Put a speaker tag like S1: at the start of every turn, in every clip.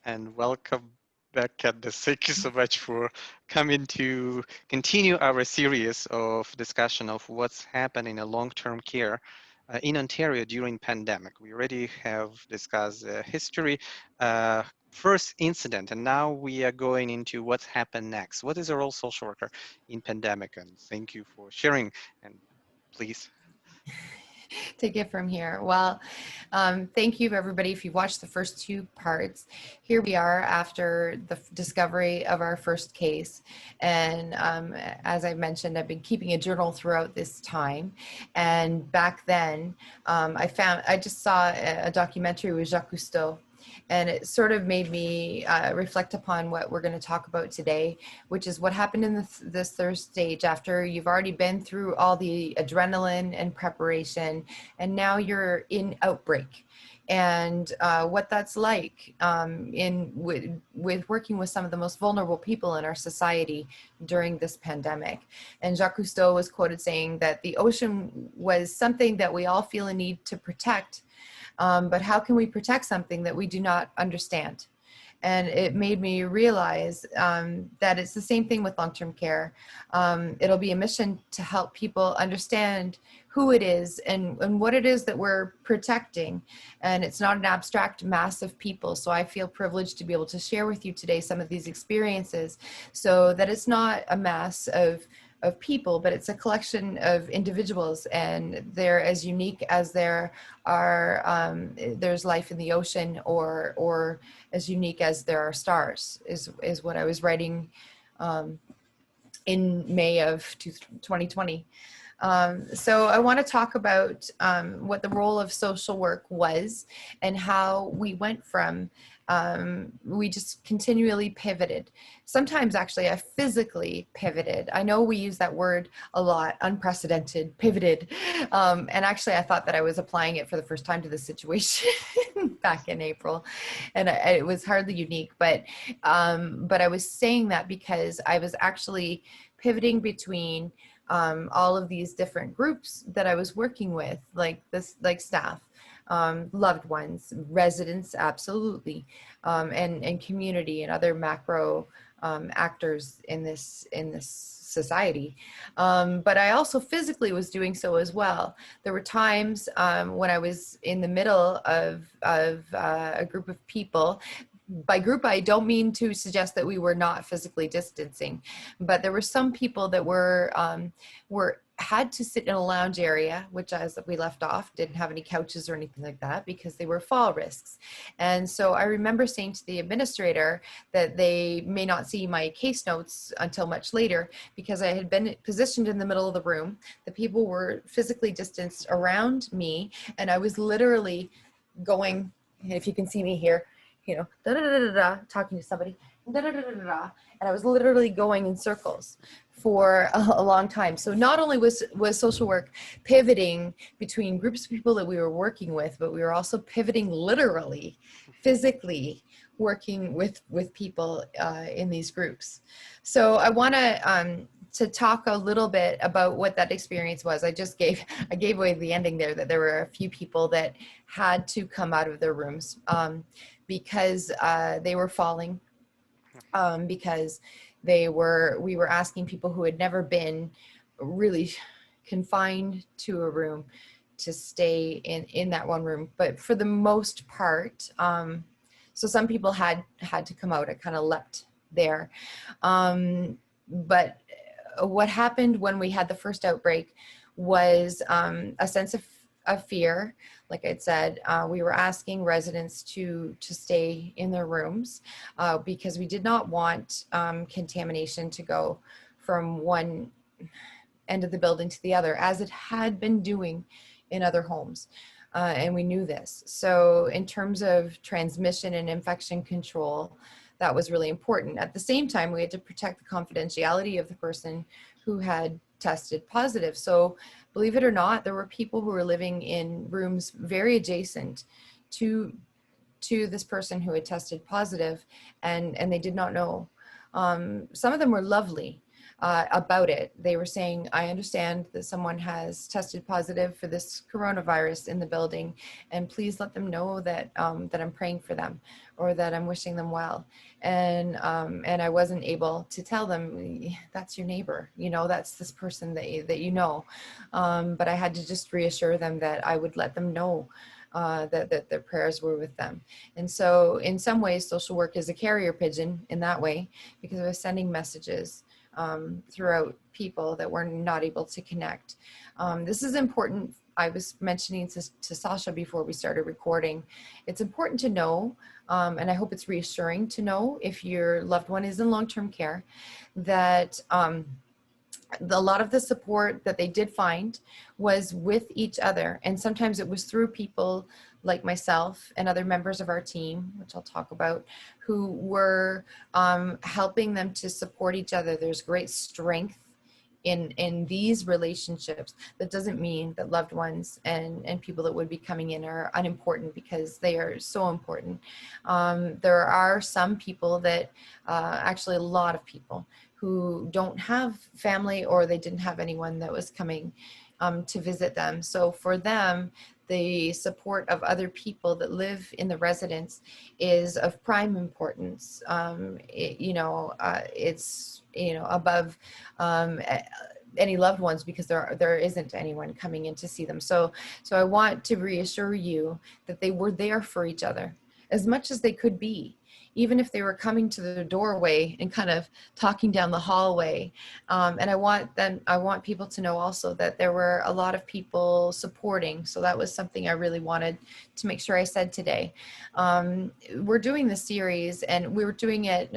S1: and welcome back, Candace. Thank you so much for coming to continue our series of discussion of what's happening in long-term care in Ontario during pandemic. We already have discussed history, first incident, and now we are going into what's happened next. What is a role social worker in pandemic? And thank you for sharing. And please.
S2: Take it from here. Well, thank you everybody. If you've watched the first two parts, here we are after the discovery of our first case. And as I mentioned, I've been keeping a journal throughout this time. And back then, I just saw a documentary with Jacques Cousteau. And it sort of made me reflect upon what we're going to talk about today, which is what happened in this third stage after you've already been through all the adrenaline and preparation, and now you're in outbreak. And what that's like with working with some of the most vulnerable people in our society during this pandemic. And Jacques Cousteau was quoted saying that the ocean was something that we all feel a need to protect. But how can we protect something that we do not understand? And it made me realize that it's the same thing with long-term care. It'll be a mission to help people understand who it is and what it is that we're protecting. And it's not an abstract mass of people. So I feel privileged to be able to share with you today some of these experiences so that it's not a mass of people, but it's a collection of individuals, and they're as unique as there are there's life in the ocean, or as unique as there are stars, is what I was writing in May of 2020. So I want to talk about what the role of social work was and how we went from we just continually pivoted. Sometimes actually I physically pivoted. I know we use that word a lot, unprecedented, pivoted. And actually I thought that I was applying it for the first time to this situation back in April. And it was hardly unique, but I was saying that because I was actually pivoting between all of these different groups that I was working with, like staff, loved ones, residents, absolutely, and community and other macro actors in this society. But I also physically was doing so as well. There were times when I was in the middle of a group of people. By group, I don't mean to suggest that we were not physically distancing, but there were some people that were had to sit in a lounge area, which, as we left off, didn't have any couches or anything like that because they were fall risks. And so I remember saying to the administrator that they may not see my case notes until much later because I had been positioned in the middle of the room. The people were physically distanced around me, and I was literally going, if you can see me here, you know, talking to somebody, and I was literally going in circles for a long time. So not only was social work pivoting between groups of people that we were working with, but we were also pivoting literally, physically working with people in these groups. So I want to talk a little bit about what that experience was. I gave away the ending there, that there were a few people that had to come out of their rooms because they were falling, because we were asking people who had never been really confined to a room to stay in that one room. But for the most part, so some people had to come out. I kind of leapt there. But what happened when we had the first outbreak was a sense of fear. Like I said, we were asking residents to stay in their rooms because we did not want contamination to go from one end of the building to the other, as it had been doing in other homes. And we knew this. So in terms of transmission and infection control, that was really important. At the same time, we had to protect the confidentiality of the person who had tested positive. So believe it or not, there were people who were living in rooms very adjacent to this person who had tested positive, and they did not know. Some of them were lovely, about it. They were saying, I understand that someone has tested positive for this coronavirus in the building, and please let them know that that I'm praying for them, or that I'm wishing them well. And I wasn't able to tell them, that's your neighbor, you know, that's this person that you know. But I had to just reassure them that I would let them know that their prayers were with them. And so in some ways, social work is a carrier pigeon in that way, because I was sending messages throughout people that were not able to connect. This is important. I was mentioning to Sasha before we started recording, it's important to know, and I hope it's reassuring to know, if your loved one is in long-term care, that a lot of the support that they did find was with each other. And sometimes it was through people like myself and other members of our team, which I'll talk about, who were helping them to support each other. There's great strength in these relationships. That doesn't mean that loved ones and people that would be coming in are unimportant, because they are so important. There are some people that, actually a lot of people, who don't have family, or they didn't have anyone that was coming to visit them. So for them, the support of other people that live in the residence is of prime importance. It's above any loved ones, because there isn't anyone coming in to see them. So I want to reassure you that they were there for each other as much as they could be, even if they were coming to the doorway and kind of talking down the hallway. And I want people to know also that there were a lot of people supporting. So that was something I really wanted to make sure I said today. We're doing this series, and we were doing it,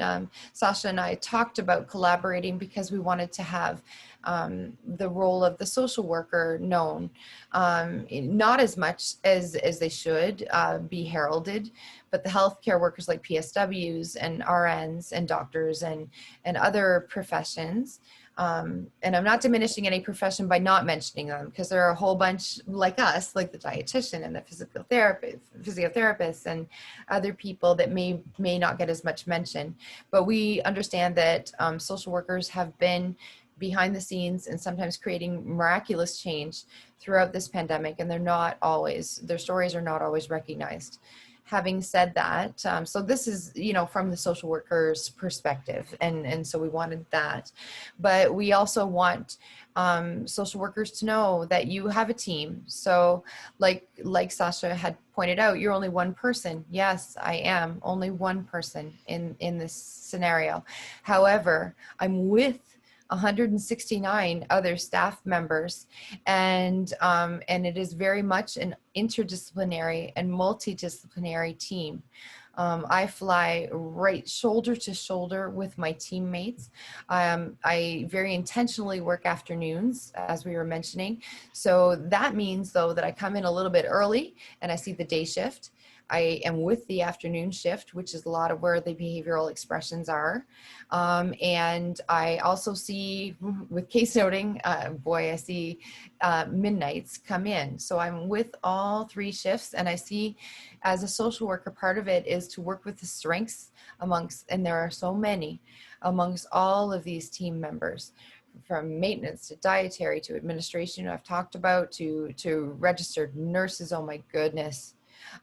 S2: Sasha and I talked about collaborating, because we wanted to have the role of the social worker known, not as much as they should be heralded, but the healthcare workers like PSWs and RNs and doctors and other professions. And I'm not diminishing any profession by not mentioning them, because there are a whole bunch like us, like the dietitian and the physiotherapists and other people that may not get as much mention. But we understand that social workers have been behind the scenes and sometimes creating miraculous change throughout this pandemic, and their stories are not always recognized. Having said that, so this is, from the social worker's perspective, and so we wanted that. But we also want social workers to know that you have a team. So like Sasha had pointed out, you're only one person. Yes, I am only one person in this scenario. However, I'm with 169 other staff members, and it is very much an interdisciplinary and multidisciplinary team. I fly right shoulder to shoulder with my teammates. I very intentionally work afternoons, as we were mentioning. So that means, though, that I come in a little bit early and I see the day shift. I am with the afternoon shift, which is a lot of where the behavioral expressions are. And I also see, with case noting, I see midnights come in. So I'm with all three shifts, and I see, as a social worker, part of it is to work with the strengths amongst, and there are so many, amongst all of these team members, from maintenance to dietary to administration, I've talked about, to registered nurses, oh my goodness,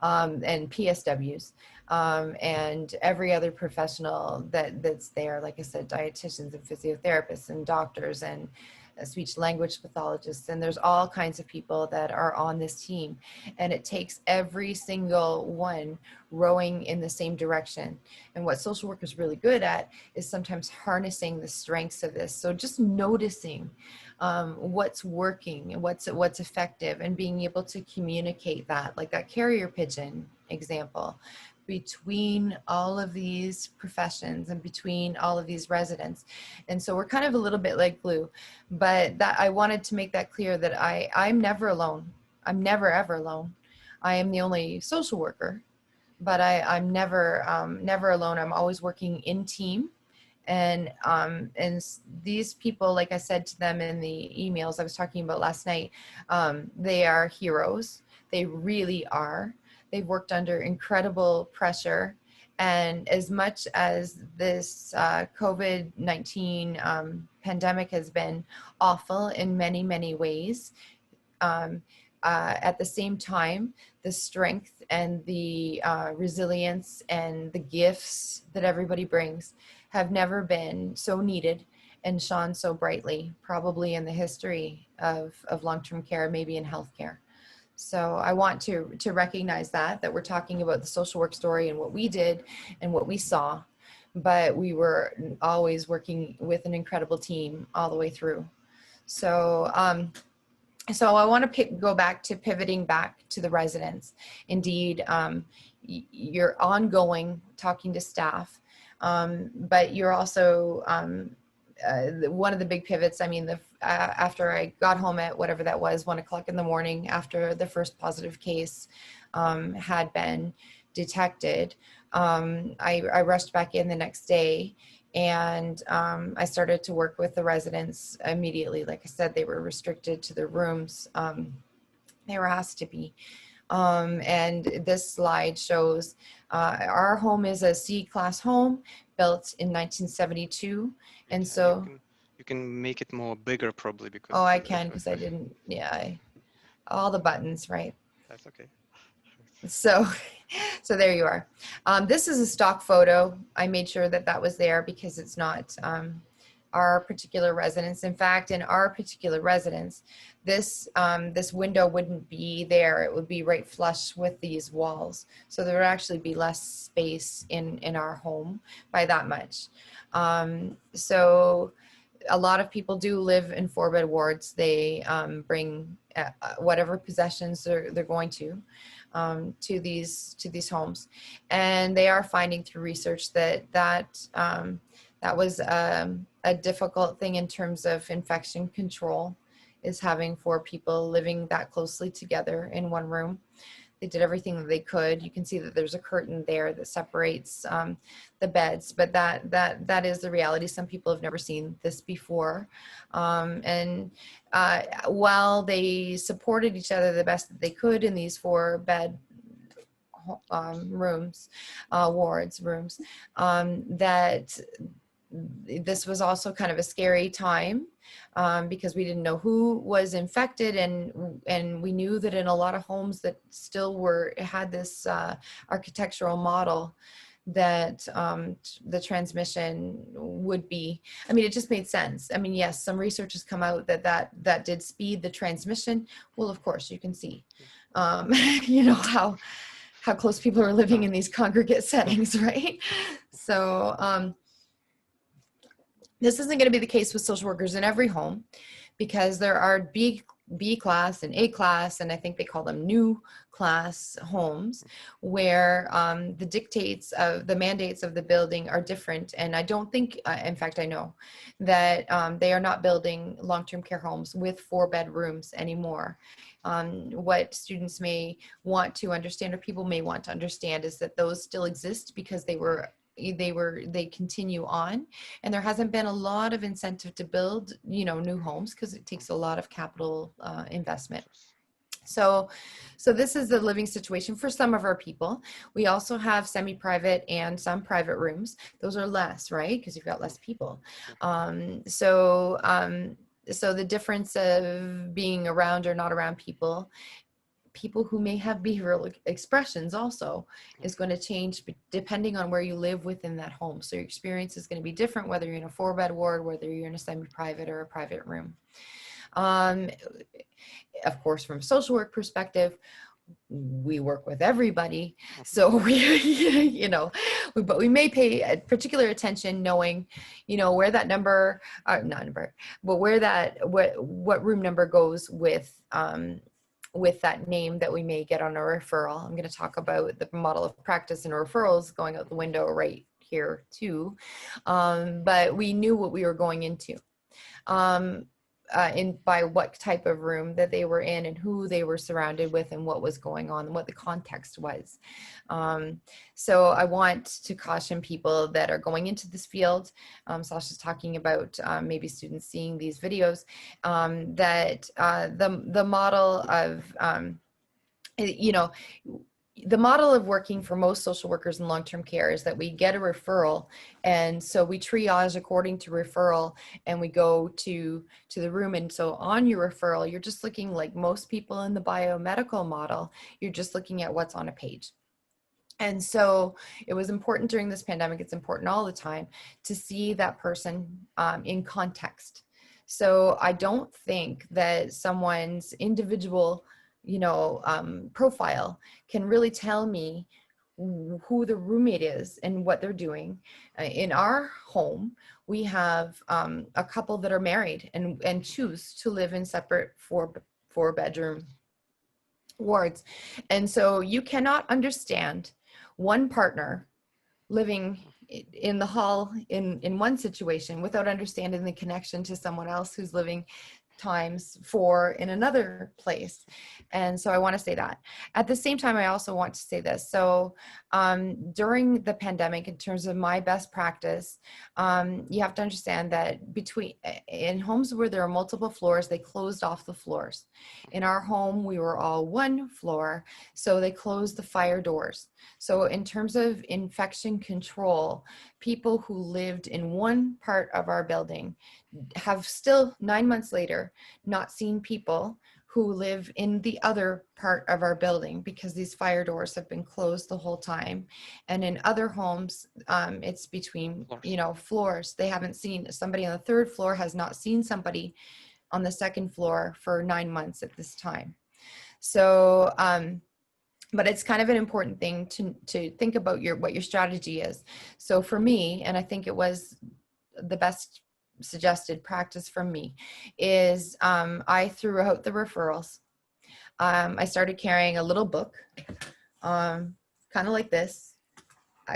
S2: and PSWs, and every other professional that's there. Like I said, dietitians and physiotherapists and doctors and speech language pathologists, and there's all kinds of people that are on this team, and it takes every single one rowing in the same direction. And what social work is really good at is sometimes harnessing the strengths of this. So just noticing what's working and what's effective, and being able to communicate that, like that carrier pigeon example, between all of these professions and between all of these residents. And so we're kind of a little bit like glue, but that I wanted to make that clear, that I'm never alone. I'm never ever alone. I am the only social worker, but I'm never alone. I'm always working in team. And these people, like I said to them in the emails I was talking about last night, they are heroes. They really are. They've worked under incredible pressure, And as much as this COVID-19 pandemic has been awful in many, many ways, um, at the same time, the strength and the resilience and the gifts that everybody brings have never been so needed and shone so brightly, probably in the history of long-term care, maybe in healthcare. So I want to recognize that we're talking about the social work story and what we did and what we saw, but we were always working with an incredible team all the way through. So so I want to go back to pivoting back to the residents. Indeed, you're ongoing talking to staff, but you're also one of the big pivots. I mean, after I got home at whatever that was, 1 o'clock in the morning, after the first positive case had been detected, I rushed back in the next day. And I started to work with the residents immediately. Like I said, they were restricted to their rooms. They were asked to be. And this slide shows our home is a C-class home built in 1972. And so,
S1: you can make it more bigger probably because
S2: oh, I can because I didn't, yeah, all the buttons, right?
S1: that's okay.
S2: So, so there you are. This is a stock photo. I made sure that that was there because it's not our particular residence. In fact, in our particular residence, this this window wouldn't be there. It would be right flush with these walls. So there would actually be less space in our home by that much. So a lot of people do live in 4-bed wards. They bring whatever possessions they're going to these homes, and they are finding through research that that was a difficult thing in terms of infection control, is having 4 people living that closely together in one room. They did everything that they could. You can see that there's a curtain there that separates the beds, but that is the reality. Some people have never seen this before. And while they supported each other the best that they could in these 4-bed rooms, wards, rooms, that this was also kind of a scary time because we didn't know who was infected, and we knew that in a lot of homes that still had this architectural model that the transmission would be, I mean, it just made sense. I mean, yes, some research has come out that did speed the transmission. Well, of course, you can see, you know, how close people are living in these congregate settings, right? So this isn't going to be the case with social workers in every home, because there are B class and A class, and I think they call them new class homes, where the dictates of the mandates of the building are different. And I don't think, in fact, I know that they are not building long-term care homes with 4-bed rooms anymore. What students may want to understand, or people may want to understand, is that those still exist because they continue on, and there hasn't been a lot of incentive to build, you know, new homes, because it takes a lot of capital investment. So this is the living situation for some of our people. We also have semi-private and some private rooms. Those are less, right? Because you've got less people. So the difference of being around or not around people who may have behavioral expressions also is going to change depending on where you live within that home. So your experience is going to be different, whether you're in a 4-bed ward, whether you're in a semi-private or a private room. Of course, from a social work perspective, we work with everybody. So we, but we may pay particular attention knowing, where that number, not number, but where what room number goes with that name that we may get on a referral. I'm going to talk about the model of practice and referrals going out the window right here too. But we knew what we were going into. By what type of room that they were in and who they were surrounded with and what was going on and what the context was. So I want to caution people that are going into this field. Sasha's talking about maybe students seeing these videos, that the model of, the model of working for most social workers in long-term care is that we get a referral, and so we triage according to referral, and we go to the room. And so on your referral, you're just looking, like most people in the biomedical model, you're just looking at what's on a page. And so it was important during this pandemic, it's important all the time, to see that person in context. So I don't think that someone's individual, profile can really tell me who the roommate is and what they're doing. In our home, we have a couple that are married and choose to live in separate four bedroom wards. And so you cannot understand one partner living in the hall in one situation without understanding the connection to someone else who's living times four in another place. And so I want to say that. At the same time, I also want to say this. So during the pandemic, in terms of my best practice, you have to understand that in homes where there are multiple floors, they closed off the floors. In our home, we were all one floor, so they closed the fire doors. So in terms of infection control, people who lived in one part of our building have still 9 months later not seen people who live in the other part of our building, because these fire doors have been closed the whole time. And in other homes, it's between floors. They haven't seen somebody on the third floor, has not seen somebody on the second floor for 9 months at this time. So but it's kind of an important thing to think about what your strategy is. So for me, and I think it was the best suggested practice from me, is I threw out the referrals. I started carrying a little book, kind of like this.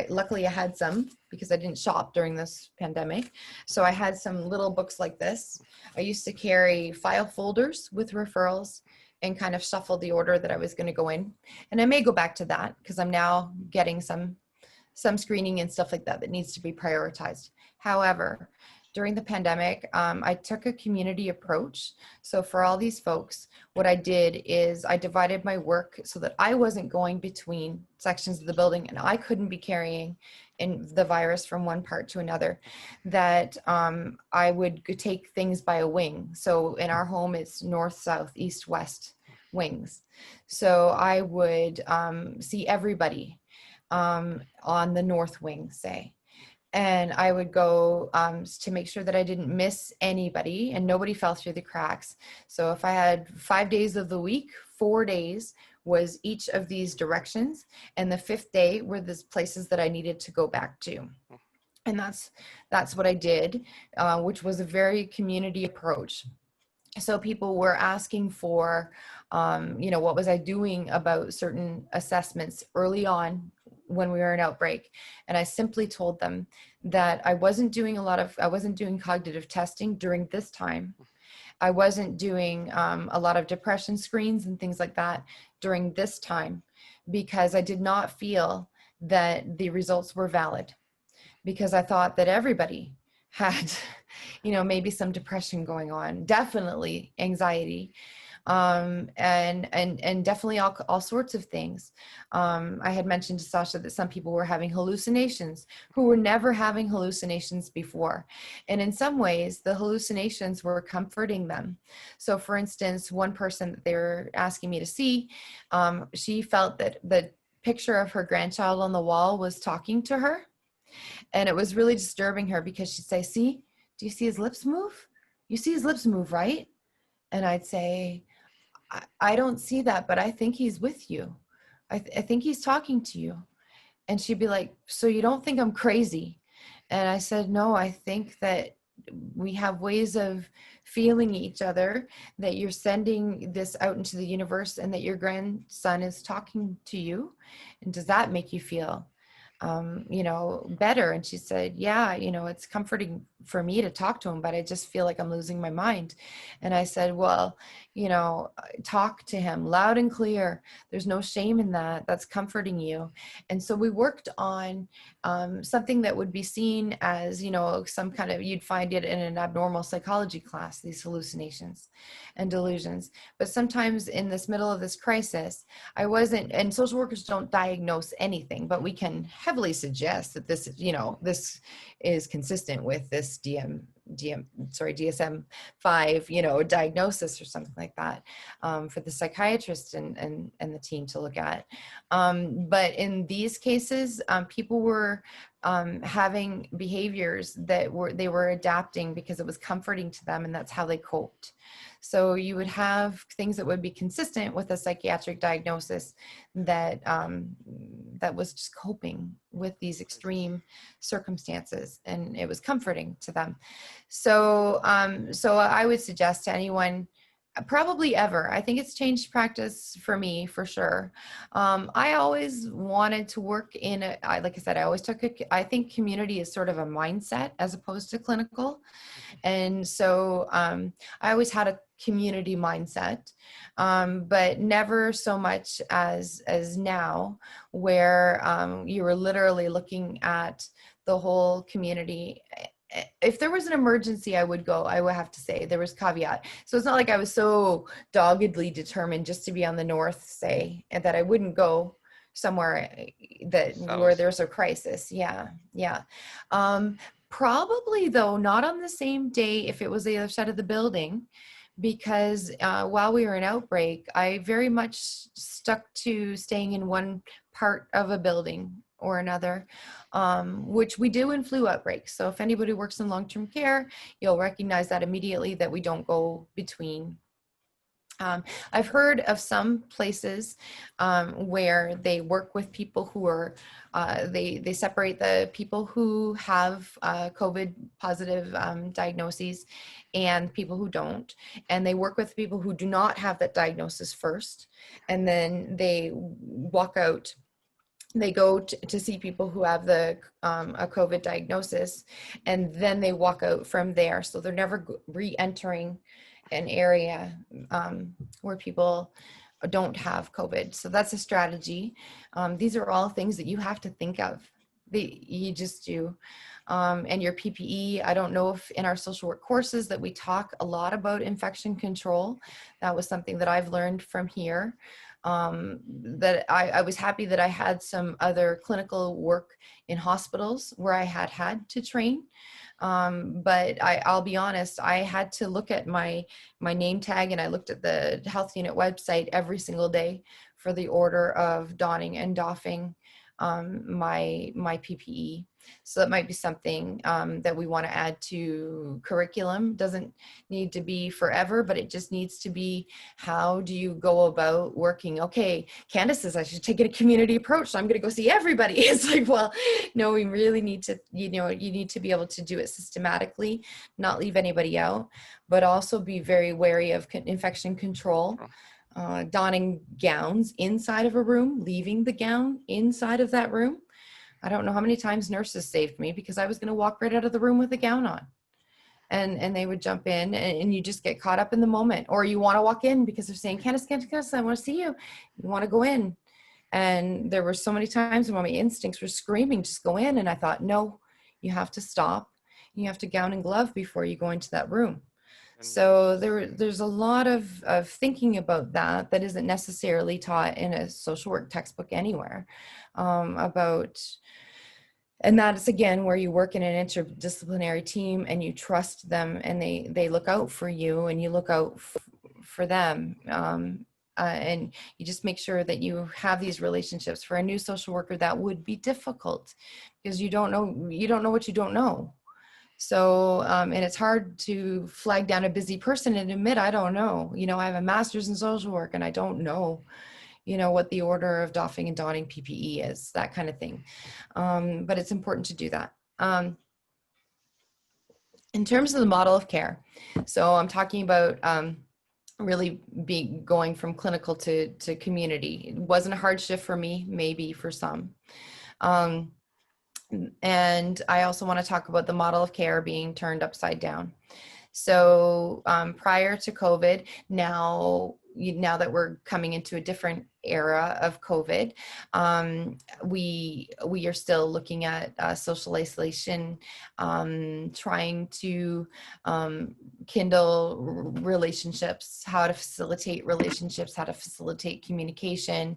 S2: Luckily I had some because I didn't shop during this pandemic. So I had some little books like this. I used to carry file folders with referrals and kind of shuffle the order that I was going to go in. And I may go back to that because I'm now getting some screening and stuff like that that needs to be prioritized. However, during the pandemic, I took a community approach. So for all these folks, what I did is I divided my work so that I wasn't going between sections of the building and I couldn't be carrying in the virus from one part to another, that I would take things by a wing. So in our home, it's north, south, east, west wings. So I would see everybody on the north wing, say. And I would go to make sure that I didn't miss anybody and nobody fell through the cracks. So if I had 5 days of the week, 4 days was each of these directions, and the 5th day were the places that I needed to go back to. And that's what I did, which was a very community approach. So people were asking for, what was I doing about certain assessments early on when we were in outbreak. And I simply told them that I wasn't doing cognitive testing during this time. I wasn't doing a lot of depression screens and things like that during this time, because I did not feel that the results were valid, because I thought that everybody had, maybe some depression going on, definitely anxiety, and definitely all sorts of things. I had mentioned to Sasha that some people were having hallucinations who were never having hallucinations before. And in some ways, the hallucinations were comforting them. So for instance, one person that they were asking me to see, she felt that the picture of her grandchild on the wall was talking to her. And it was really disturbing her, because she'd say, "See, do you see his lips move? You see his lips move, right?" And I'd say, I don't see that, but I think he's with you. I think he's talking to you." And she'd be like, "So you don't think I'm crazy?" And I said, "No, I think that we have ways of feeling each other, that you're sending this out into the universe, and that your grandson is talking to you. And does that make you feel?" better. And she said, yeah, it's comforting for me to talk to him, but I just feel like I'm losing my mind. And I said, well, talk to him loud and clear. There's no shame in that. That's comforting you. And so we worked on something that would be seen as, some kind of, you'd find it in an abnormal psychology class, these hallucinations and delusions. But sometimes in this middle of this crisis, I wasn't, and social workers don't diagnose anything, but we can heavily suggest that this is consistent with this DSM-5, diagnosis or something like that, for the psychiatrist and the team to look at. But in these cases, people were having behaviors that they were adapting because it was comforting to them, and that's how they coped. So you would have things that would be consistent with a psychiatric diagnosis that that was just coping with these extreme circumstances, and it was comforting to them. So so I would suggest to anyone, probably ever, I think it's changed practice for me for sure. I always wanted to work in like I said, I always I think community is sort of a mindset as opposed to clinical. And so I always had a community mindset, but never so much as now, where you were literally looking at the whole community. If there was an emergency, I would go. I would have to say there was caveat. So it's not like I was so doggedly determined just to be on the north, say, and that I wouldn't go somewhere where there's a crisis. Yeah, yeah. Probably though, not on the same day if it was the other side of the building, because while we were in outbreak, I very much stuck to staying in one part of a building or another, which we do in flu outbreaks. So if anybody works in long-term care, you'll recognize that immediately, that we don't go between. I've heard of some places where they work with people who are, they separate the people who have COVID positive diagnoses and people who don't. And they work with people who do not have that diagnosis first. And then they walk out. They go to see people who have a COVID diagnosis, and then they walk out from there. So they're never re-entering an area where people don't have COVID. So that's a strategy. These are all things that you have to think of. You just do. And your PPE, I don't know if in our social work courses that we talk a lot about infection control. That was something that I've learned from here. That I was happy that I had some other clinical work in hospitals where I had to train. But I'll be honest, I had to look at my name tag, and I looked at the health unit website every single day for the order of donning and doffing my PPE. So that might be something that we want to add to curriculum. Doesn't need to be forever, but it just needs to be, how do you go about working? Okay, Candace says I should take a community approach, so I'm going to go see everybody. It's like, well, no, we really need to, you need to be able to do it systematically, not leave anybody out, but also be very wary of infection control. Donning gowns inside of a room, leaving the gown inside of that room. I don't know how many times nurses saved me because I was going to walk right out of the room with a gown on, and they would jump in, and you just get caught up in the moment, or you want to walk in because they're saying, Candace, I want to see you. You want to go in. And there were so many times when my instincts were screaming, just go in. And I thought, no, you have to stop. You have to gown and glove before you go into that room. So there's a lot of thinking about that isn't necessarily taught in a social work textbook anywhere, about, and that's again where you work in an interdisciplinary team and you trust them, and they look out for you and you look out for them. And you just make sure that you have these relationships. For a new social worker, that would be difficult because you don't know what you don't know. So, and it's hard to flag down a busy person and admit, I don't know, I have a master's in social work and I don't know, what the order of doffing and donning PPE is, that kind of thing. But it's important to do that. In terms of the model of care, so I'm talking about really going from clinical to community. It wasn't a hard shift for me, maybe for some. And I also want to talk about the model of care being turned upside down. So prior to COVID, now that we're coming into a different era of COVID, we are still looking at social isolation, trying to kindle relationships, how to facilitate relationships, how to facilitate communication,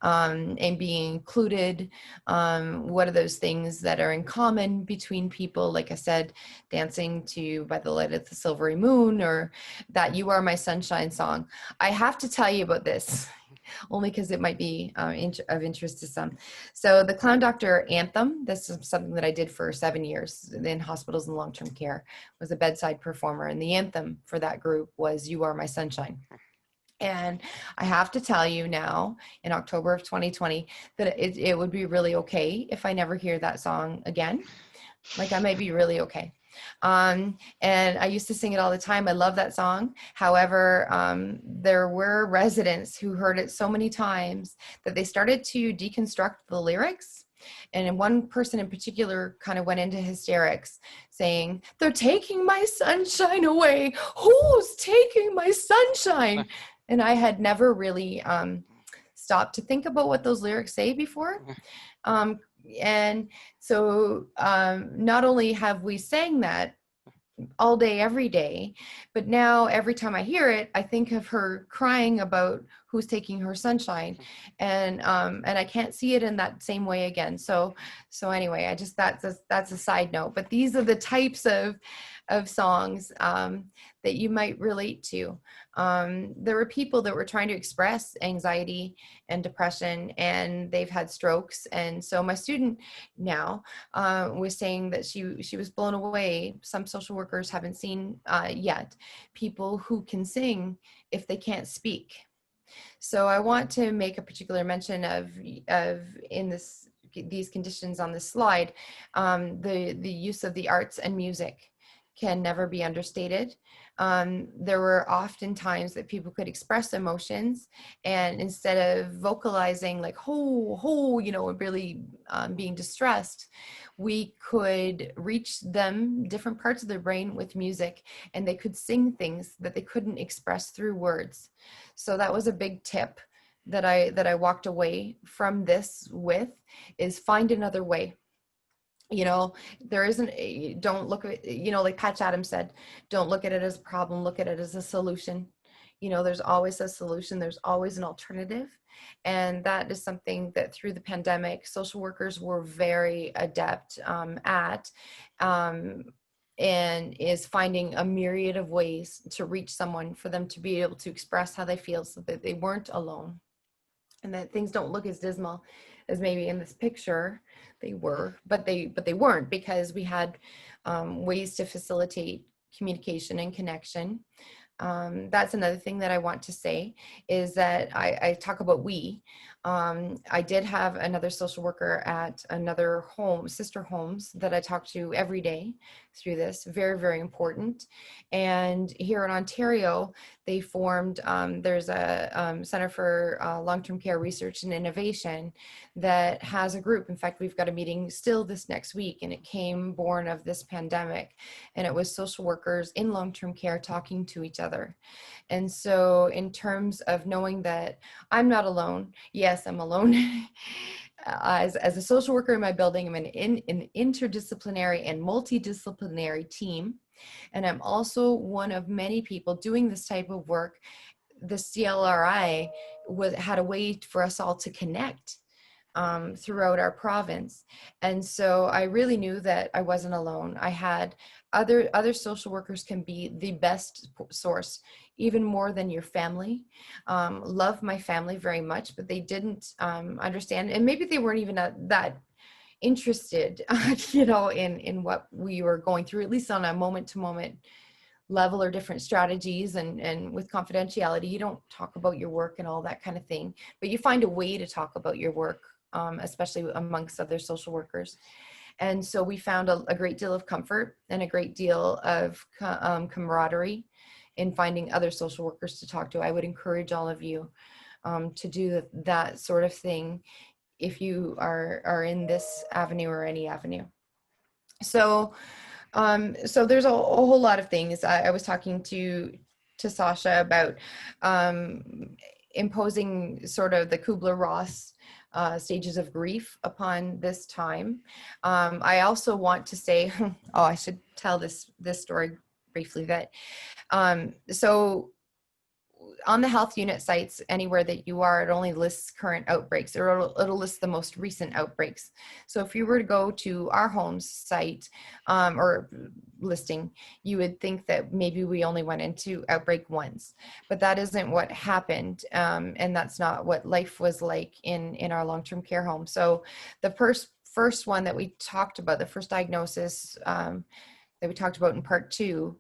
S2: and being included. What are those things that are in common between people? Like I said, dancing to By the Light of the Silvery Moon, or that You Are My Sunshine song. I have to tell you about this only because it might be of interest to some. So the Clown Doctor anthem, this is something that I did for 7 years in hospitals and long-term care, was a bedside performer. And the anthem for that group was You Are My Sunshine. And I have to tell you now, in October of 2020, that it would be really okay if I never hear that song again. Like, I might be really okay. And I used to sing it all the time. I love that song. However, there were residents who heard it so many times that they started to deconstruct the lyrics. And one person in particular kind of went into hysterics saying, "They're taking my sunshine away. Who's taking my sunshine?" And I had never really stopped to think about what those lyrics say before. Um, and so not only have we sang that all day, every day, but now every time I hear it, I think of her crying about who's taking her sunshine, and I can't see it in that same way again. So anyway, I just that's a side note. But these are the types of songs that you might relate to. There were people that were trying to express anxiety and depression, and they've had strokes. And so my student now was saying that she was blown away. Some social workers haven't seen yet people who can sing if they can't speak. So I want to make a particular mention of in these conditions on this slide, the use of the arts and music can never be understated. There were often times that people could express emotions, and instead of vocalizing like ho ho, really being distressed, we could reach them, different parts of their brain, with music, and they could sing things that they couldn't express through words. So that was a big tip that I walked away from this with, is find another way. There isn't don't look at it, like Patch Adams said, don't look at it as a problem, look at it as a solution. There's always a solution, there's always an alternative. And that is something that through the pandemic, social workers were very adept at, and is finding a myriad of ways to reach someone, for them to be able to express how they feel, so that they weren't alone, and that things don't look as dismal as maybe in this picture they were, but they weren't, because we had ways to facilitate communication and connection. That's another thing that I want to say, is that I talk about we. I did have another social worker at another home, sister homes, that I talk to every day through this. Very, very important. And here in Ontario, they formed, there's a Center for Long-Term Care Research and Innovation that has a group. In fact, we've got a meeting still this next week, and it came born of this pandemic. And it was social workers in long-term care talking to each other. And so in terms of knowing that I'm not alone, yes, I'm alone. As a social worker in my building, I'm in an interdisciplinary and multidisciplinary team. And I'm also one of many people doing this type of work. The CLRI had a way for us all to connect throughout our province. And so I really knew that I wasn't alone. I had other social workers can be the best source, even more than your family. Love my family very much, but they didn't understand, and maybe they weren't even that interested, in what we were going through, at least on a moment-to-moment level, or different strategies. And with confidentiality, you don't talk about your work and all that kind of thing, but you find a way to talk about your work, especially amongst other social workers. And so we found a great deal of comfort and a great deal of camaraderie in finding other social workers to talk to. I would encourage all of you to do that sort of thing if you are in this avenue or any avenue. So so there's a whole lot of things. I was talking to Sasha about imposing sort of the Kubler-Ross stages of grief upon this time. I also want to say, oh, I should tell this story briefly. That so on the health unit sites, anywhere that you are, it only lists current outbreaks, or it'll list the most recent outbreaks. So if you were to go to our home's site or listing, you would think that maybe we only went into outbreak once, but that isn't what happened. And that's not what life was like in our long-term care home. So the first one that we talked about, the first diagnosis that we talked about in part 2,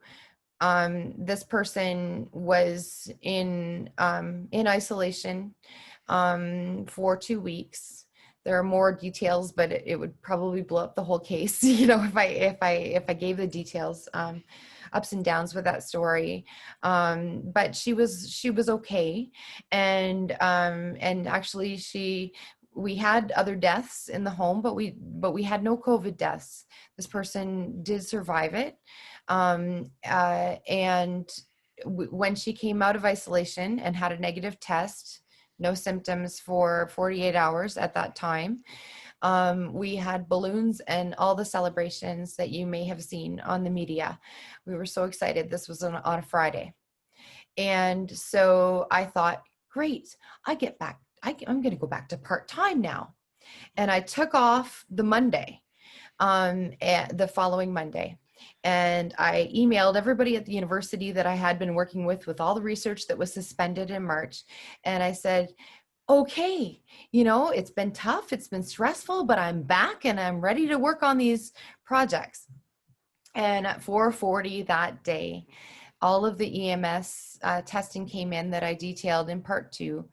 S2: this person was in isolation for 2 weeks. There are more details, but it would probably blow up the whole case, if I gave the details, ups and downs with that story. But she was okay, and actually we had other deaths in the home, but we had no COVID deaths. This person did survive it. And when she came out of isolation and had a negative test, no symptoms for 48 hours at that time, we had balloons and all the celebrations that you may have seen on the media. We were so excited. This was on a Friday. And so I thought, great, I'm going to go back to part-time now. And I took off the Monday, the following Monday. And I emailed everybody at the university that I had been working with all the research that was suspended in March. And I said, okay, it's been tough, it's been stressful, but I'm back and I'm ready to work on these projects. And at 4:40 that day, all of the EMS testing came in that I detailed in part 2,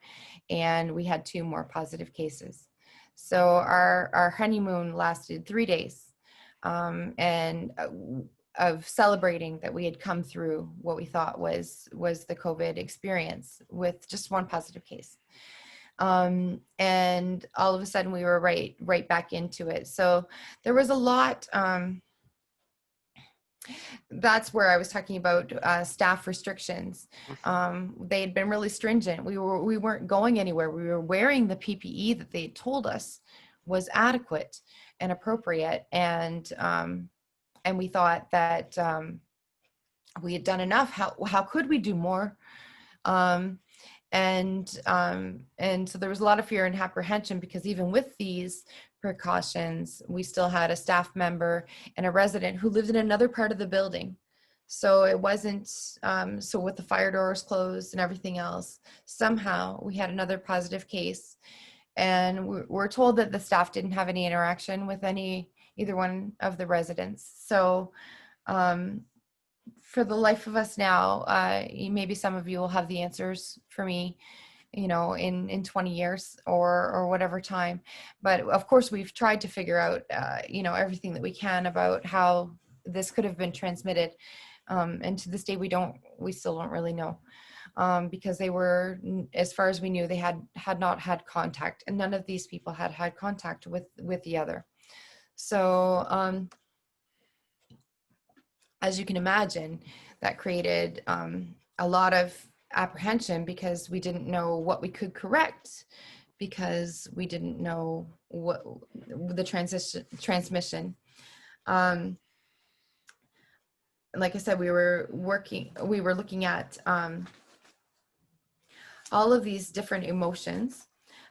S2: and we had 2 more positive cases. So our honeymoon lasted 3 days, and of celebrating that we had come through what we thought was the COVID experience with just 1 positive case. And all of a sudden we were right back into it. So there was a lot. That's where I was talking about staff restrictions. They had been really stringent. We weren't going anywhere. We were wearing the PPE that they told us was adequate and appropriate, and we thought that we had done enough. How could we do more? And so there was a lot of fear and apprehension, because even with these precautions, we still had a staff member and a resident who lived in another part of the building. So it wasn't, so with the fire doors closed and everything else, somehow we had another positive case. And we're told that the staff didn't have any interaction with either one of the residents. So for the life of us now, maybe some of you will have the answers for me, in 20 years or whatever time. But of course, we've tried to figure out, everything that we can about how this could have been transmitted. And to this day, we still don't really know, because they were, as far as we knew, they had not had contact, and none of these people had contact with the other. So, as you can imagine, that created a lot of apprehension, because we didn't know what we could correct, because we didn't know what the transmission. Like I said, we were looking at all of these different emotions.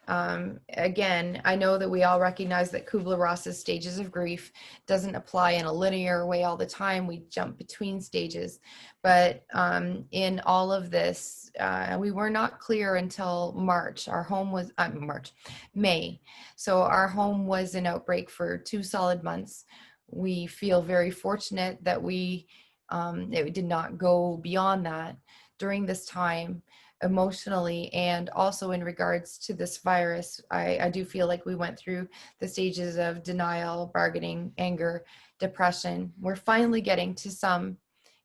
S2: Again, I know that we all recognize that Kubler-Ross's stages of grief doesn't apply in a linear way all the time. We jump between stages. But in all of this, we were not clear until March. Our home was May. So our home was in outbreak for 2 solid months. We feel very fortunate that it did not go beyond that during this time, emotionally, and also in regards to this virus. I do feel like we went through the stages of denial, bargaining, anger, depression. We're finally getting to some,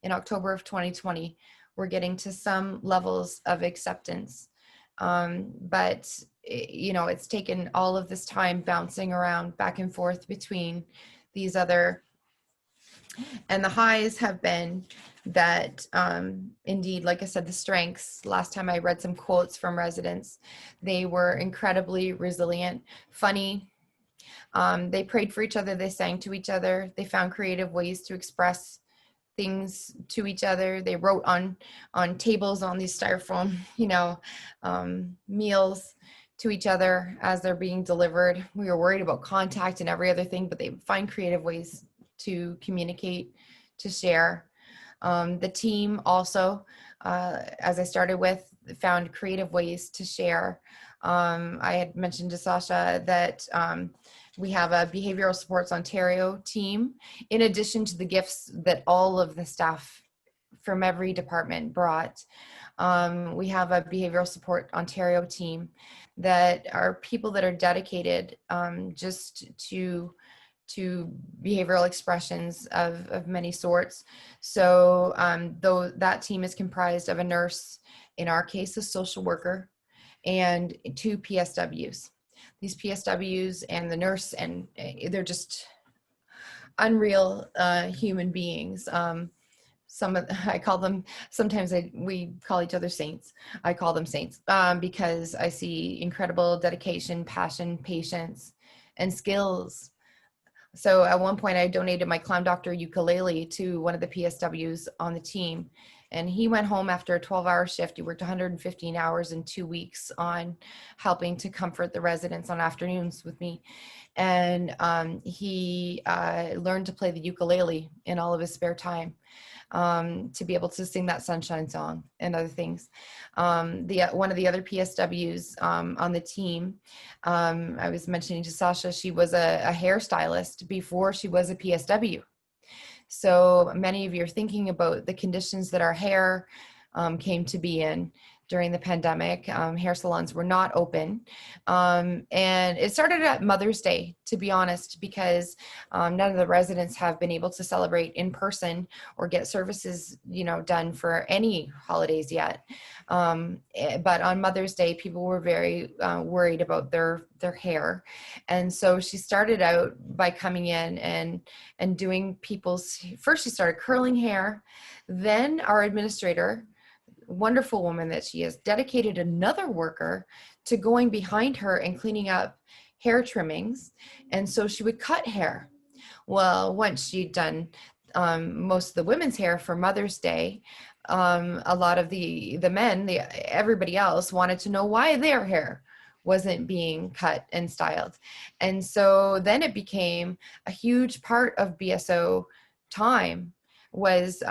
S2: in October of 2020, we're getting to some levels of acceptance. But it's taken all of this time bouncing around back and forth between these other, and the highs have been that, indeed, like I said, the strengths. Last time I read some quotes from residents, they were incredibly resilient, funny. They prayed for each other, they sang to each other, they found creative ways to express things to each other. They wrote on tables on these styrofoam, meals to each other as they're being delivered. We were worried about contact and every other thing, but they find creative ways to communicate, to share. The team also, as I started with, found creative ways to share. I had mentioned to Sasha that we have a Behavioral Supports Ontario team, in addition to the gifts that all of the staff from every department brought. We have a Behavioral Support Ontario team that are people that are dedicated just to behavioral expressions of many sorts. So though that team is comprised of a nurse, in our case, a social worker, and 2 PSWs. These PSWs and the nurse, and they're just unreal human beings. I call them, sometimes we call each other saints. I call them saints because I see incredible dedication, passion, patience, and skills. So at one point I donated my clown doctor ukulele to one of the PSWs on the team. And he went home after a 12-hour shift. He worked 115 hours in 2 weeks on helping to comfort the residents on afternoons with me. And he learned to play the ukulele in all of his spare time, to be able to sing that sunshine song and other things. One of the other PSWs on the team, I was mentioning to Sasha, she was a hairstylist before she was a PSW. So many of you are thinking about the conditions that our hair came to be in during the pandemic. Hair salons were not open. And it started at Mother's Day, to be honest, because none of the residents have been able to celebrate in person or get services, done for any holidays yet. But on Mother's Day, people were very worried about their hair. And so she started out by coming in and doing first she started curling hair. Then our administrator, wonderful woman that she is, dedicated another worker to going behind her and cleaning up hair trimmings. And so she would cut hair. Well, once she'd done most of the women's hair for Mother's Day, a lot of the men, everybody else wanted to know why their hair wasn't being cut and styled. And so then it became a huge part of BSO time was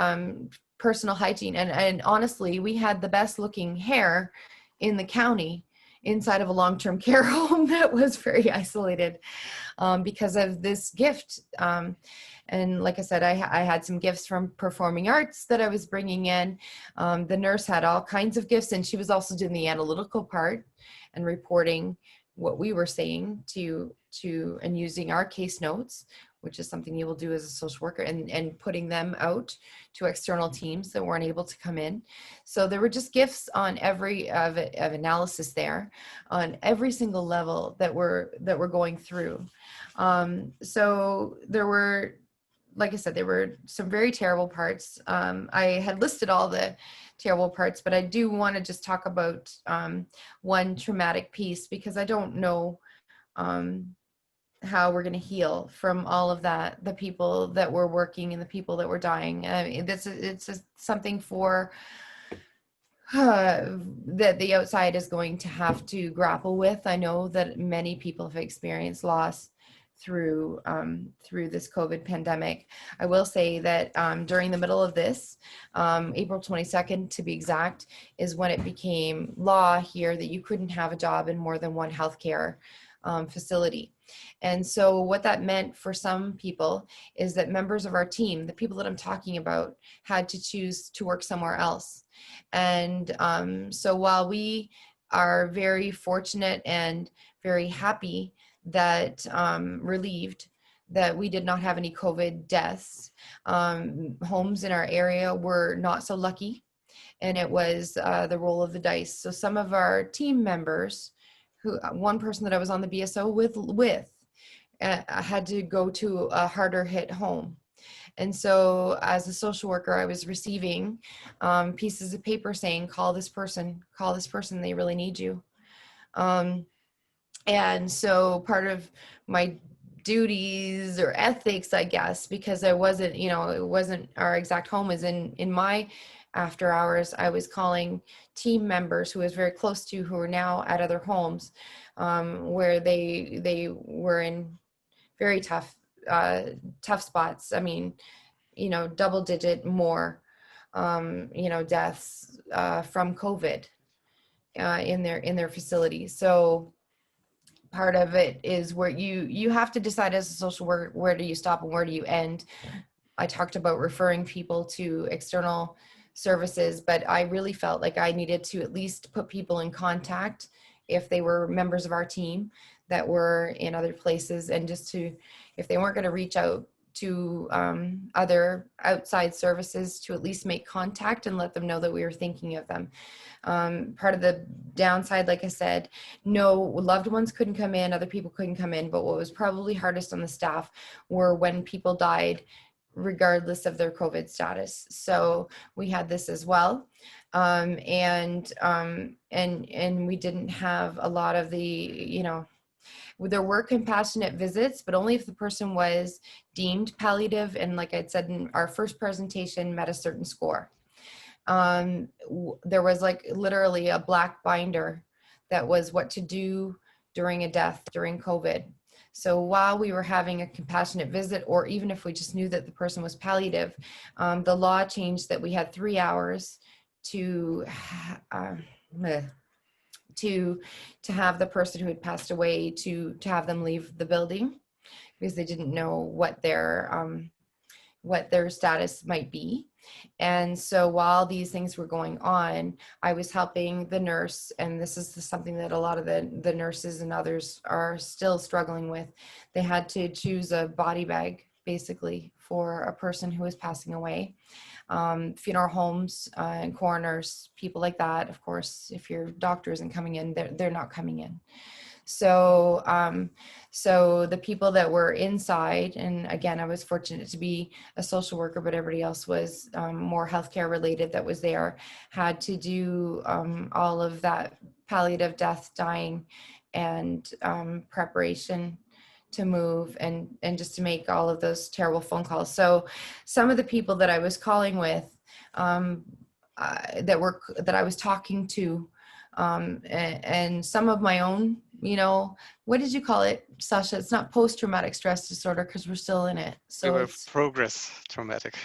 S2: personal hygiene. And honestly, we had the best looking hair in the county inside of a long-term care home that was very isolated because of this gift. And like I said, I had some gifts from performing arts that I was bringing in. The nurse had all kinds of gifts, and she was also doing the analytical part and reporting what we were saying and using our case notes, which is something you will do as a social worker, and putting them out to external teams that weren't able to come in. So there were just gifts on every of analysis there on every single level that we're going through. So there were, like I said, there were some very terrible parts. I had listed all the terrible parts, but I do want to just talk about one traumatic piece, because I don't know how we're going to heal from all of that, the people that were working and the people that were dying. I mean, it's something for that the outside is going to have to grapple with. I know that many people have experienced loss through this COVID pandemic. I will say that during the middle of this, April 22nd to be exact, is when it became law here that you couldn't have a job in more than one healthcare facility. And so what that meant for some people is that members of our team, the people that I'm talking about, had to choose to work somewhere else. And so while we are very fortunate and very happy that relieved that we did not have any COVID deaths, homes in our area were not so lucky. and it was the roll of the dice. So some of our team members, who one person that I was on the BSO with had to go to a harder hit home. And so as a social worker, I was receiving pieces of paper saying, call this person, they really need you. And so part of my duties or ethics, I guess, because I wasn't, it wasn't our exact home, is in my after hours, I was calling team members who I was very close to, who are now at other homes, where they were in very tough spots. I mean, double digit more, deaths from COVID in their facilities. So part of it is where you have to decide as a social worker, where do you stop and where do you end. I talked about referring people to external services, but I really felt like I needed to at least put people in contact if they were members of our team that were in other places, and just to, if they weren't going to reach out to other outside services, to at least make contact and let them know that we were thinking of them. Part of the downside, like I said, no loved ones couldn't come in, other people couldn't come in, but what was probably hardest on the staff were when people died regardless of their COVID status. So we had this as well. And we didn't have a lot of the, there were compassionate visits, but only if the person was deemed palliative, and like I'd said in our first presentation, met a certain score. There was like literally a black binder that was what to do during a death during COVID. So while we were having a compassionate visit, or even if we just knew that the person was palliative, the law changed that we had 3 hours to have the person who had passed away to have them leave the building, because they didn't know what their status might be. And so while these things were going on, I was helping the nurse, and this is something that a lot of the nurses and others are still struggling with. They had to choose a body bag basically for a person who was passing away. Funeral homes and coroners, people like that, of course, if your doctor isn't coming in, they're not coming in. So the people that were inside, and again, I was fortunate to be a social worker, but everybody else was more healthcare related that was there, had to do all of that palliative death, dying, and preparation to move, and just to make all of those terrible phone calls. So some of the people that I was calling with, that I was talking to, and some of my own, what did you call it, Sasha? It's not post-traumatic stress disorder because we're still in it.
S1: We
S2: So
S1: were
S2: it's
S1: progress traumatic.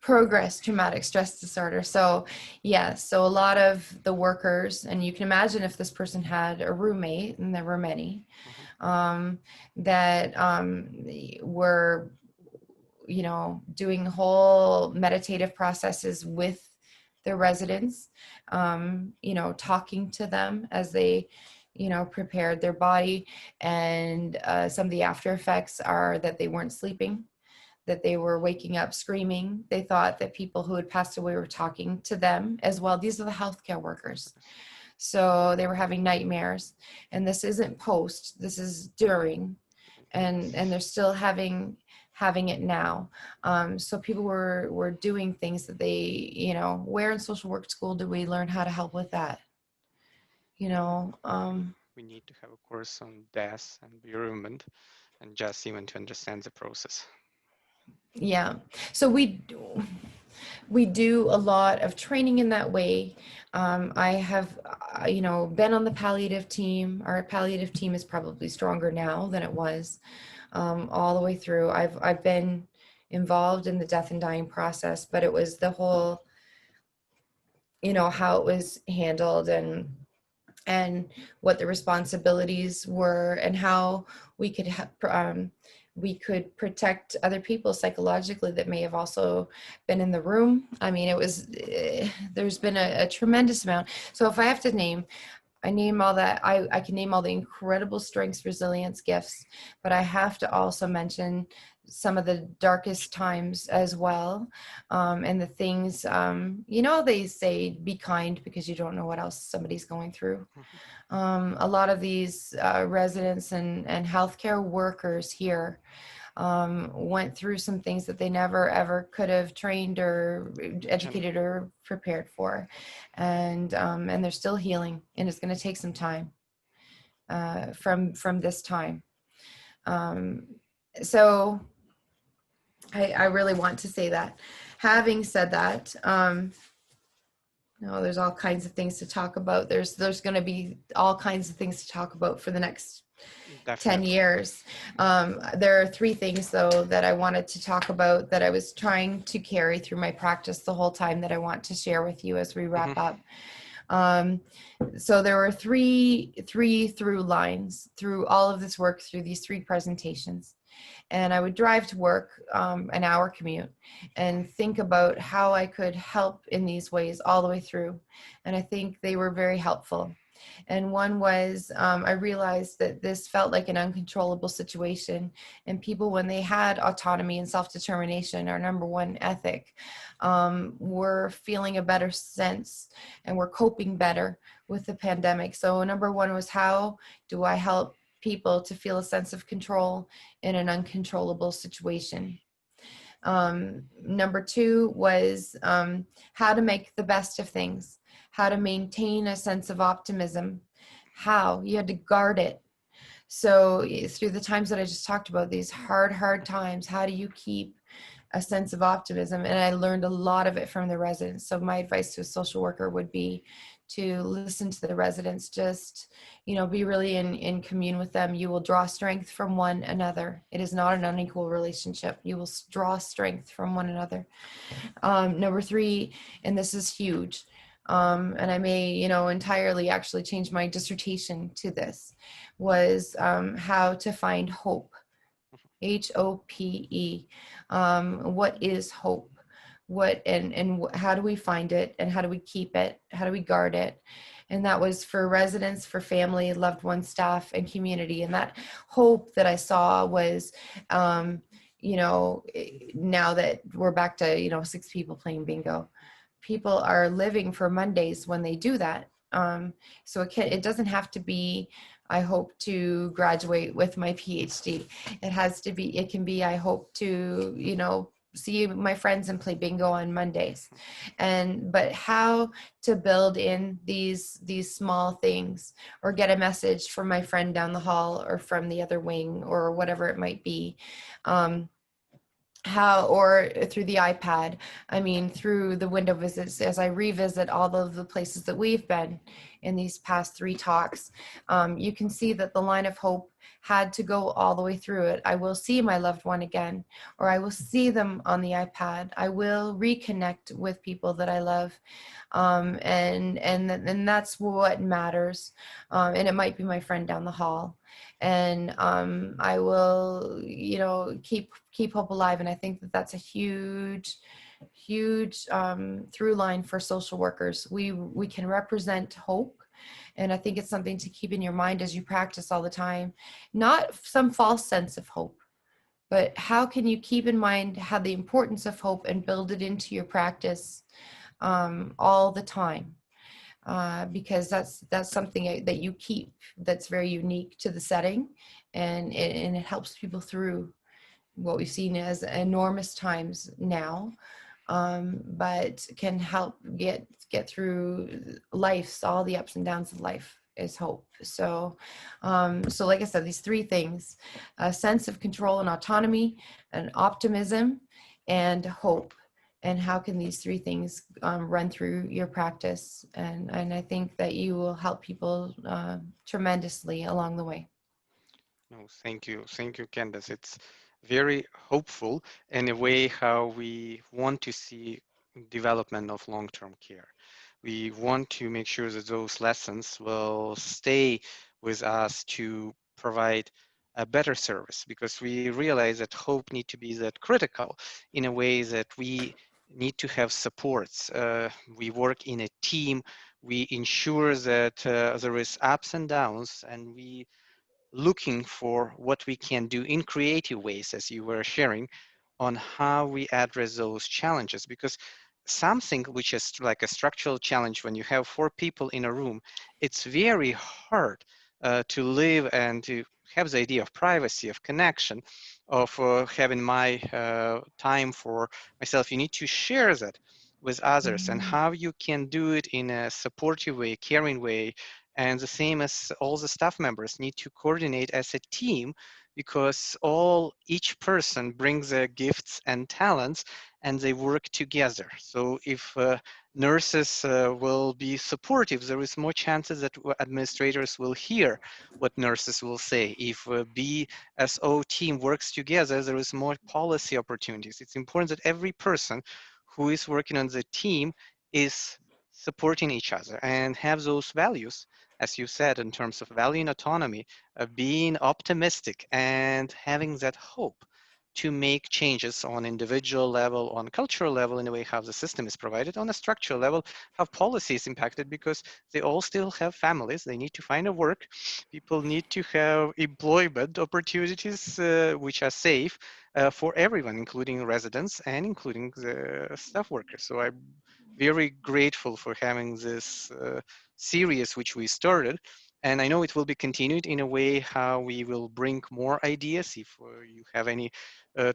S2: progress traumatic stress disorder. So yeah, so a lot of the workers, and you can imagine if this person had a roommate, and there were many, that were, doing whole meditative processes with their residents, talking to them as they, prepared their body. And some of the after effects are that they weren't sleeping, that they were waking up screaming. They thought that people who had passed away were talking to them as well. These are the healthcare workers. So they were having nightmares. And this isn't post, this is during. And they're still having it now. So people were doing things that they, where in social work school do we learn how to help with that?
S1: We need to have a course on death and bereavement, and just even to understand the process.
S2: Yeah. So we do a lot of training in that way. I have, been on the palliative team. Our palliative team is probably stronger now than it was, all the way through. I've been involved in the death and dying process, but it was the whole, how it was handled, and what the responsibilities were, and how we could protect other people psychologically that may have also been in the room. I mean, there's been a tremendous amount. So if I have to name, I name all that, I can name all the incredible strengths, resilience, gifts, but I have to also mention some of the darkest times as well. And the things, they say be kind because you don't know what else somebody's going through.
S1: Mhm.
S2: A lot of these residents and healthcare workers here went through some things that they never ever could have trained or
S1: Gen-
S2: educated or prepared for, and they're still healing, and it's going to take some time from this time. Um, so I really want to say that. Having said that, there's all kinds of things to talk about. There's going to be all kinds of things to talk about for the next 10
S1: Definitely.
S2: years. There are three things, though, that I wanted to talk about that I was trying to carry through my practice the whole time that I want to share with you as we wrap
S1: Mhm.
S2: up. Um, so there were three through lines through all of this work, through these three presentations. And I would drive to work, an hour commute, and think about how I could help in these ways all the way through. And I think they were very helpful. And one was, I realized that this felt like an uncontrollable situation, and people, when they had autonomy and self-determination, our number one ethic, were feeling a better sense and were coping better with the pandemic. So number one was, how do I help people to feel a sense of control in an uncontrollable situation? Number two was, how to make the best of things, how to maintain a sense of optimism, how you had to guard it. So through the times that I just talked about, these hard times, how do you keep a sense of optimism? And I learned a lot of it from the residents. So my advice to a social worker would be to listen to the residents, just, be really in commune with them. You will draw strength from one another. It is not an unequal relationship. You will draw strength from one another. Number three, and this is huge, and I may, entirely actually change my dissertation to this, was, how to find hope. HOPE. What is hope? How do we find it, and how do we keep it? How do we guard it? And that was for residents, for family, loved ones, staff, and community. And that hope that I saw was, now that we're back to, six people playing bingo, people are living for Mondays when they do that. So it doesn't have to be, I hope to graduate with my PhD. It can be, I hope to, see my friends and play bingo on Mondays. But how to build in these small things, or get a message from my friend down the hall, or from the other wing, or whatever it might be. How, or through the iPad, I mean, through the window visits, as I revisit all of the places that we've been in these past three talks, you can see that the line of hope had to go all the way through it. I will see my loved one again, or I will see them on the iPad. I will reconnect with people that I love. And that's what matters. And it might be my friend down the hall. And I will, keep hope alive. And I think that that's a huge through line for social workers. We can represent hope. And I think it's something to keep in your mind as you practice all the time. Not some false sense of hope, but how can you keep in mind how the importance of hope and build it into your practice all the time? Because that's something that you keep, that's very unique to the setting, and it helps people through what we've seen as enormous times now, but can help get through life's all the ups and downs of life, is hope. So like I said, these three things: a sense of control and autonomy, and optimism, and hope. And how can these three things run through your practice? And I think that you will help people tremendously along the way.
S1: No, thank you, Candace. It's very hopeful in a way how we want to see development of long-term care. We want to make sure that those lessons will stay with us to provide a better service, because we realize that hope need to be that critical in a way that we need to have supports. We work in a team. We ensure that there is ups and downs, and we looking for what we can do in creative ways, as you were sharing, on how we address those challenges. Because something which is like a structural challenge, when you have four people in a room, it's very hard to live and to have the idea of privacy, of connection, of having my time for myself. You need to share that with others, and
S2: Mhm.
S1: how you can do it in a supportive way, caring way. And the same as all the staff members need to coordinate as a team, because each person brings their gifts and talents, and they work together. So if nurses will be supportive, there is more chances that administrators will hear what nurses will say. If BSO team works together, there is more policy opportunities. It's important that every person who is working on the team is supporting each other and have those values, as you said, in terms of value and autonomy, of being optimistic and having that hope to make changes on individual level, on cultural level, in a way how the system is provided, on a structural level, how policy is impacted, because they all still have families. They need to find a work. People need to have employment opportunities which are safe for everyone, including residents and including the staff workers. So I'm very grateful for having this series which we started, and I know it will be continued in a way how we will bring more ideas. If you have any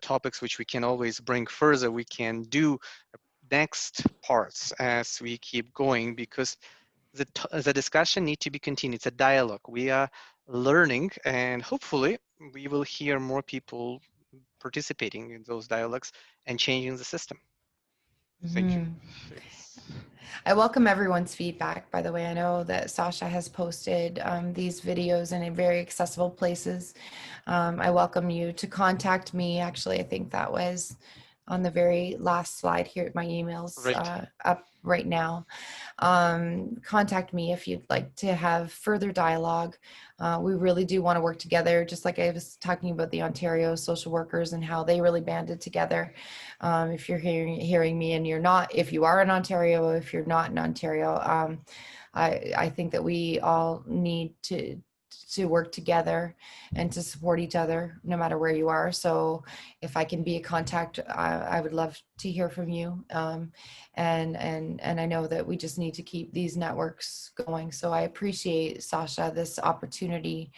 S1: topics which we can always bring further, we can do next parts as we keep going, because the discussion need to be continued. It's a dialogue. We are learning, and hopefully we will hear more people participating in those dialogues and changing the system. Thank you.
S2: Mhm.
S1: It's
S2: I welcome everyone's feedback, by the way. I know that Sasha has posted these videos in very accessible places. I welcome you to contact me. Actually, I think that was on the very last slide here. My email's
S1: right.
S2: up right now. Contact me if you'd like to have further dialogue. We really do want to work together, just like I was talking about the Ontario social workers and how they really banded together. If you're hearing me and you're not, if you are in Ontario, if you're not in Ontario, I think that we all need to work together and to support each other no matter where you are. So if I can be a contact, I would love to hear from you. And I know that we just need to keep these networks going. So I appreciate, Sasha, this opportunity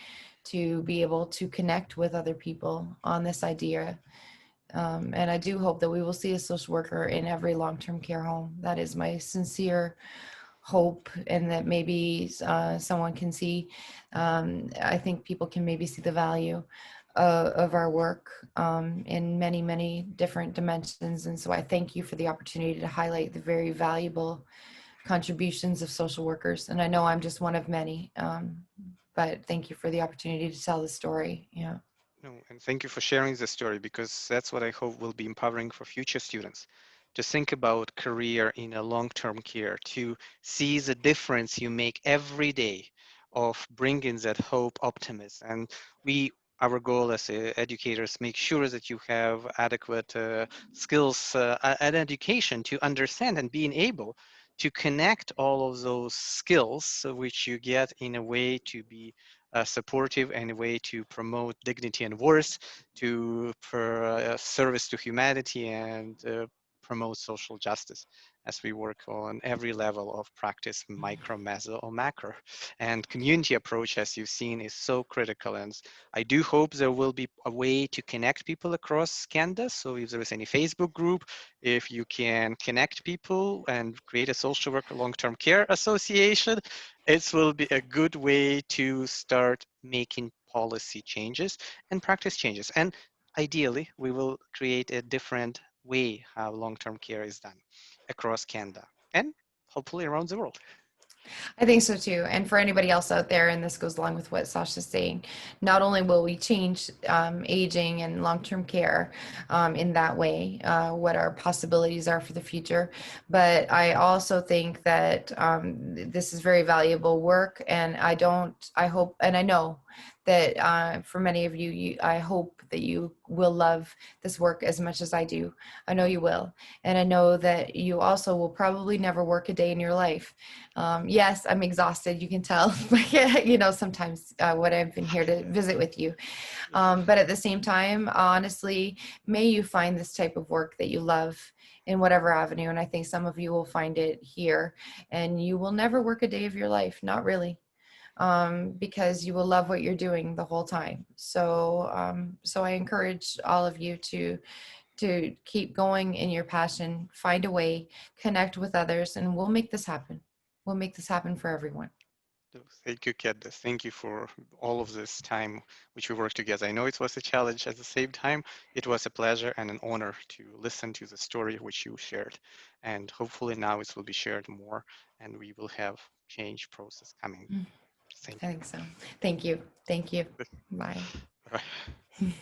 S2: to be able to connect with other people on this idea. And I do hope that we will see a social worker in every long-term care home. That is my sincere hope, and that maybe someone can see. I think people can maybe see the value of our work in many, many different dimensions. And so I thank you for the opportunity to highlight the very valuable contributions of social workers. And I know I'm just one of many, but thank you for the opportunity to tell the story. Yeah.
S1: No, and thank you for sharing the story, because that's what I hope will be empowering for future students to think about career in a long-term care, to see the difference you make every day of bringing that hope, optimism. And our goal as educators, make sure that you have adequate skills and education to understand and being able to connect all of those skills which you get in a way to be supportive and a way to promote dignity and worth, to service to humanity, and promote social justice, as we work on every level of practice, micro, meso, or macro. And community approach, as you've seen, is so critical. And I do hope there will be a way to connect people across Canada. So if there is any Facebook group, if you can connect people and create a social worker long-term care association, it will be a good way to start making policy changes and practice changes. And ideally, we will create a different way how long-term care is done across Canada and hopefully around the world.
S2: I think so too. And for anybody else out there, and this goes along with what Sasha's saying, not only will we change aging and long-term care in that way, what our possibilities are for the future, but I also think that this is very valuable work. And I hope, and I know that for many of you, I hope that you will love this work as much as I do. I know you will. And I know that you also will probably never work a day in your life. Yes, I'm exhausted. You can tell, sometimes when I've been here to visit with you. But at the same time, honestly, may you find this type of work that you love in whatever avenue. And I think some of you will find it here, and you will never work a day of your life. Not really. Because you will love what you're doing the whole time. So I encourage all of you to keep going in your passion, find a way, connect with others, and we'll make this happen. We'll make this happen for everyone.
S1: Thank you, Candace. Thank you for all of this time which we worked together. I know it was a challenge at the same time. It was a pleasure and an honor to listen to the story which you shared. And hopefully now it will be shared more and we will have change process coming.
S2: Mm,
S1: Thank
S2: I think so. Thank you. Thank you.
S1: you.
S2: Bye.
S1: Bye.